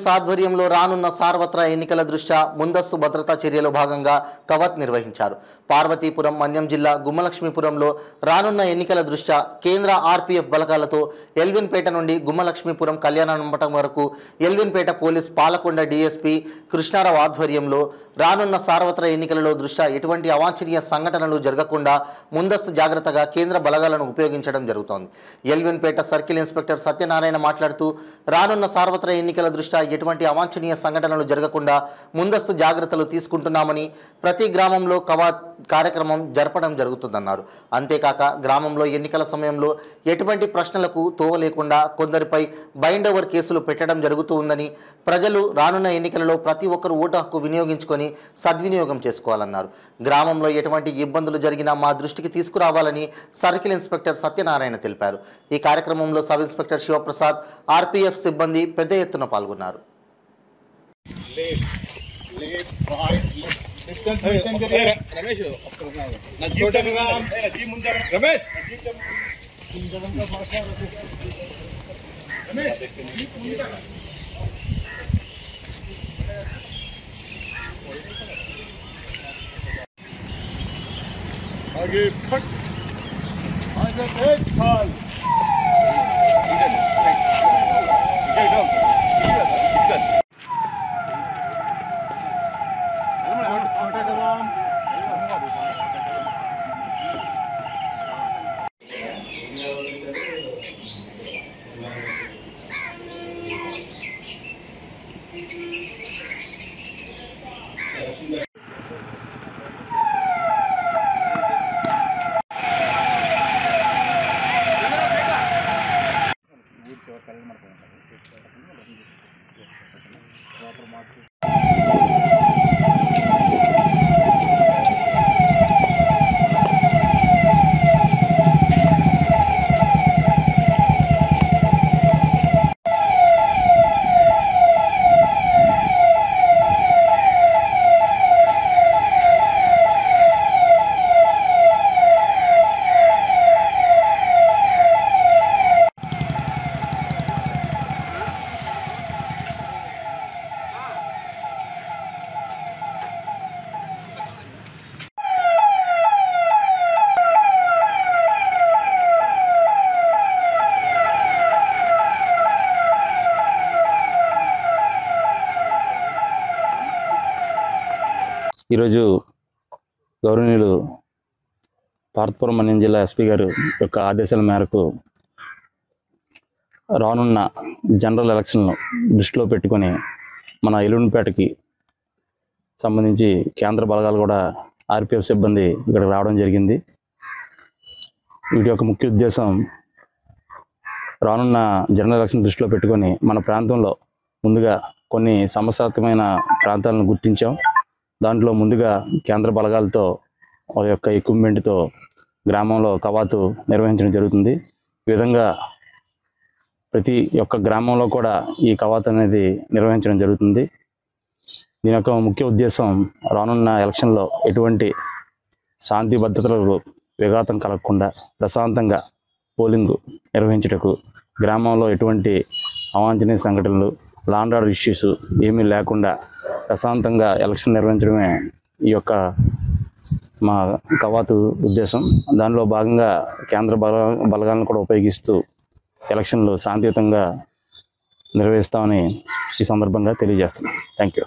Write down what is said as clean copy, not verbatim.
Police ఆధ్వర్యంలో రానున్న సార్వత్రిక ఎన్నికల దృష్ట్యా ముందస్తు భద్రతా చర్యలో భాగంగా కవాత్ నిర్వహించారు. పార్వతీపురం, మన్యం జిల్లా గుమ్మలక్ష్మీపురంలో రానున్న ఎన్నికల దృష్ట్యా కేంద్ర ఆర్పీఎఫ్ బలగాలతో ఎల్విన్పేట నుండి గుమ్మలక్ష్మీపురం కళ్యాణ మండపం వరకు ఎల్విన్పేట పోలీస్ పాలకొండ డీఎస్పీ కృష్ణారావు ఆధ్వర్యంలో రానున్న సార్వత్రిక ఎన్నికలలో దృష్ట్యా ఎటువంటి అవాంఛనీయ సంఘటనలు జరగకుండా ముందస్తు జాగ్రత్తగా కేంద్ర బలగాలను ఉపయోగించడం జరుగుతోంది. ఎల్విన్పేట సర్కిల్ ఇన్స్పెక్టర్ సత్యనారాయణ మాట్లాడుతూ రానున్న సార్వత్రిక ఎన్నికల దృష్ట్యా ఎటువంటి అవాంఛనీయ సంఘటనలు జరగకుండా ముందస్తు జాగ్రత్తలు తీసుకుంటున్నామని, ప్రతి గ్రామంలో కవాత్ కార్యక్రమం జరపడం జరుగుతుందన్నారు. అంతేకాక గ్రామంలో ఎన్నికల సమయంలో ఎటువంటి ప్రశ్నలకు తోవ లేకుండా కొందరిపై బైండ్ ఓవర్ కేసులు పెట్టడం జరుగుతూ ఉందని, ప్రజలు రానున్న ఎన్నికలలో ప్రతి ఒక్కరూ ఓటు హక్కు వినియోగించుకొని సద్వినియోగం చేసుకోవాలన్నారు. గ్రామంలో ఎటువంటి ఇబ్బందులు జరిగినా మా దృష్టికి తీసుకురావాలని సర్కిల్ ఇన్స్పెక్టర్ సత్యనారాయణ తెలిపారు. ఈ కార్యక్రమంలో సబ్ ఇన్స్పెక్టర్ శివప్రసాద్, ఆర్పీఎఫ్ సిబ్బంది పెద్ద ఎత్తున పాల్గొన్నారు. आगे फट आगे एक साल ఈరోజు గౌరవనీయులు పార్వతీపురం మన్యం జిల్లా ఎస్పీ గారు యొక్క ఆదేశాల మేరకు రానున్న జనరల్ ఎలక్షన్ను దృష్టిలో పెట్టుకొని మన ఎల్విన్పేటకి సంబంధించి కేంద్ర బలగాలు కూడా ఆర్పీఎఫ్ సిబ్బంది ఇక్కడికి రావడం జరిగింది. వీటి యొక్క ముఖ్య ఉద్దేశం రానున్న జనరల్ ఎలక్షన్ దృష్టిలో పెట్టుకొని మన ప్రాంతంలో ముందుగా కొన్ని సమస్యాత్మకమైన ప్రాంతాలను గుర్తించాం. దాంట్లో ముందుగా కేంద్ర బలగాలతో వారి యొక్క ఎక్విప్మెంట్తో గ్రామంలో కవాతు నిర్వహించడం జరుగుతుంది. ఈ విధంగా ప్రతి ఒక్క గ్రామంలో కూడా ఈ కవాతు అనేది నిర్వహించడం జరుగుతుంది. దీని యొక్క ముఖ్య ఉద్దేశం రానున్న ఎలక్షన్లో ఎటువంటి శాంతి భద్రతలకు విఘాతం కలగకుండా ప్రశాంతంగా పోలింగ్ నిర్వహించుటకు, గ్రామంలో ఎటువంటి అవాంఛనీయ సంఘటనలు, లా అండ్ ఆర్డర్ ఇష్యూస్ ఏమీ లేకుండా ప్రశాంతంగా ఎలక్షన్ నిర్వహించడమే ఈ యొక్క మా కవాతు ఉద్దేశం. దానిలో భాగంగా కేంద్ర బలగాలను కూడా ఉపయోగిస్తూ ఎలక్షన్లు శాంతియుతంగా నిర్వహిస్తామని ఈ సందర్భంగా తెలియజేస్తున్నాం. Thank you.